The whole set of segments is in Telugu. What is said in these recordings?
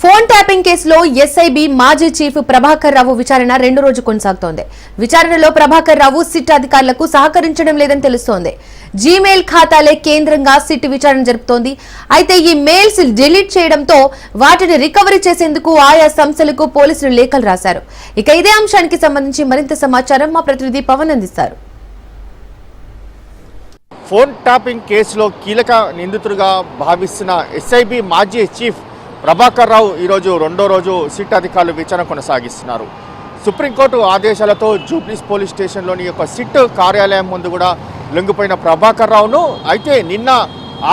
ఫోన్ ట్యాపింగ్ కేసులో ఎస్ఐబి మాజీ చీఫ్ ప్రభాకర్ రావు విచారణ రెండో రోజు కొనసాగుతోంది. విచారణలో ప్రభాకర్ రావు సిట్ అధికారులకు సహకరించడం లేదని తెలుస్తోంది. జీమెయిల్ ఖాతాలే కేంద్రంగా సిట్ విచారణ జరుపుతోంది. అయితే ఈ మెయిల్స్ డిలీట్ చేయడంతో వాటిని రికవరీ చేసేందుకు ఆయా సంస్థలకు పోలీసులు లేఖలు రాశారు. ఇక ఇదే అంశానికి సంబంధించి మరింత సమాచారం మా ప్రతినిధి పవన్ అందిస్తారు. ఫోన్ ట్యాపింగ్ కేసులో కీలక నిందితుడిగా భావిస్తున్న ఎస్ఐబి మాజీ చీఫ్ ప్రభాకర్ రావు ఈరోజు రెండో రోజు సిట్ అధికారులు విచారణ కొనసాగిస్తున్నారు. సుప్రీంకోర్టు ఆదేశాలతో జూబ్లీస్ పోలీస్ స్టేషన్లోని యొక్క సిట్ కార్యాలయం ముందు కూడా లొంగిపోయిన ప్రభాకర్ రావును అయితే నిన్న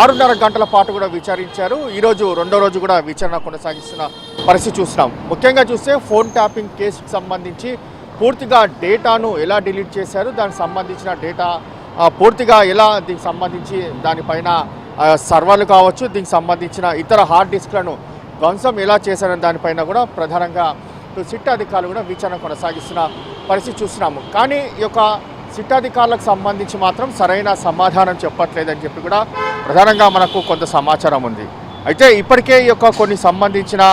6.5 గంటల పాటు కూడా విచారించారు. ఈరోజు రెండో రోజు కూడా విచారణ కొనసాగిస్తున్న పరిస్థితి చూస్తున్నాం. ముఖ్యంగా చూస్తే ఫోన్ ట్యాపింగ్ కేసుకు సంబంధించి పూర్తిగా డేటాను ఎలా డిలీట్ చేశారు, దానికి సంబంధించిన డేటా పూర్తిగా ఎలా దీనికి సంబంధించి దానిపైన సర్వర్లు కావచ్చు, దీనికి సంబంధించిన ఇతర హార్డ్ డిస్క్లను ధ్వంసం ఎలా చేశారని దానిపైన కూడా ప్రధానంగా సిట్ అధికారులు కూడా విచారణ కొనసాగిస్తున్న పరిస్థితి చూస్తున్నాము. కానీ ఈ యొక్క సిట్ అధికారులకు సంబంధించి మాత్రం సరైన సమాధానం చెప్పట్లేదని చెప్పి కూడా ప్రధానంగా మనకు కొంత సమాచారం ఉంది. అయితే ఇప్పటికే ఈ యొక్క కొన్ని సంబంధించిన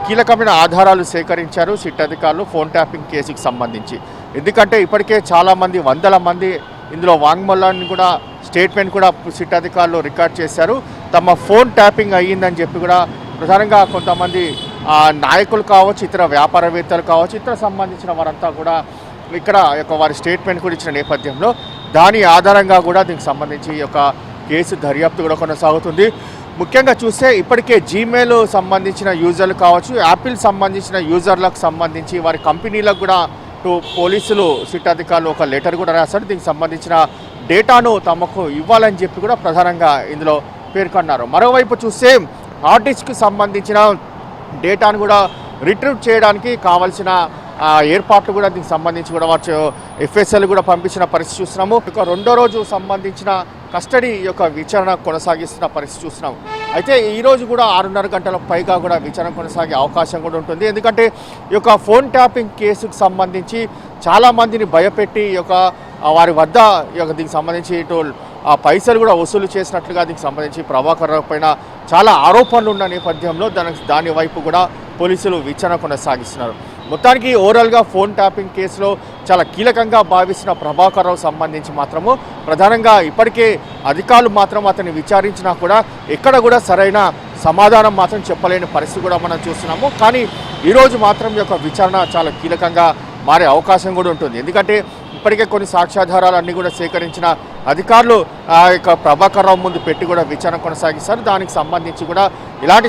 కీలకమైన ఆధారాలు సేకరించారు సిట్ అధికారులు ఫోన్ ట్యాపింగ్ కేసుకు సంబంధించి. ఎందుకంటే ఇప్పటికే చాలామంది వందల మంది ఇందులో వాంగ్మూలాన్ని కూడా స్టేట్మెంట్ కూడా సిట్ అధికారులు రికార్డ్ చేశారు. తమ ఫోన్ ట్యాపింగ్ అయ్యిందని చెప్పి కూడా ప్రధానంగా కొంతమంది నాయకులు కావచ్చు, ఇతర వ్యాపారవేత్తలు కావచ్చు, ఇతర సంబంధించిన వారంతా కూడా ఇక్కడ వారి స్టేట్మెంట్ కూడా ఇచ్చిన నేపథ్యంలో దాని ఆధారంగా కూడా దీనికి సంబంధించి ఈ యొక్క కేసు దర్యాప్తు కూడా కొనసాగుతుంది. ముఖ్యంగా చూస్తే ఇప్పటికే జీమెయిల్ సంబంధించిన యూజర్లు కావచ్చు, యాపిల్ సంబంధించిన యూజర్లకు సంబంధించి వారి కంపెనీలకు కూడా పోలీసులు సిట్ అధికారులు ఒక లెటర్ కూడా రాశారు. దీనికి సంబంధించిన డేటాను తమకు ఇవ్వాలని చెప్పి కూడా ప్రధానంగా ఇందులో పేర్కొన్నారు. మరోవైపు చూస్తే హార్డ్ డిస్క్కి సంబంధించిన డేటాను కూడా రిట్రీవ్ చేయడానికి కావాల్సిన ఏర్పాట్లు కూడా దీనికి సంబంధించి కూడా వారు ఎఫ్ఎస్ఎల్ కూడా పంపించిన పరిస్థితి చూస్తున్నాము. ఇక రెండో రోజు సంబంధించిన కస్టడీ యొక్క విచారణ కొనసాగిస్తున్న పరిస్థితి చూస్తున్నాము. అయితే ఈరోజు కూడా 6.5 గంటల పైగా కూడా విచారణ కొనసాగే అవకాశం కూడా ఉంటుంది. ఎందుకంటే ఈ యొక్క ఫోన్ ట్యాపింగ్ కేసుకు సంబంధించి చాలామందిని భయపెట్టి వారి వద్ద దీనికి సంబంధించి పైసలు కూడా వసూలు చేసినట్లుగా దీనికి సంబంధించి ప్రభాకర్ రావు పైన చాలా ఆరోపణలు ఉన్న నేపథ్యంలో దాని వైపు కూడా పోలీసులు విచారణ కొనసాగిస్తున్నారు. మొత్తానికి ఓవరాల్గా ఫోన్ ట్యాపింగ్ కేసులో చాలా కీలకంగా భావిస్తున్న ప్రభాకర్ రావు సంబంధించి మాత్రము ప్రధానంగా ఇప్పటికే అధికారులు మాత్రం అతన్ని విచారించినా కూడా ఎక్కడ కూడా సరైన సమాధానం మాత్రం చెప్పలేని పరిస్థితి కూడా మనం చూస్తున్నాము. కానీ ఈరోజు మాత్రం ఈ యొక్క విచారణ చాలా కీలకంగా మారే అవకాశం కూడా ఉంటుంది. ఎందుకంటే ఇప్పటికే కొన్ని సాక్ష్యాధారాలు అన్నీ కూడా సేకరించిన అధికారులు ప్రభాకర్ రావు ముందు పెట్టి కూడా విచారణ కొనసాగిస్తారు. దానికి సంబంధించి కూడా ఇలాంటి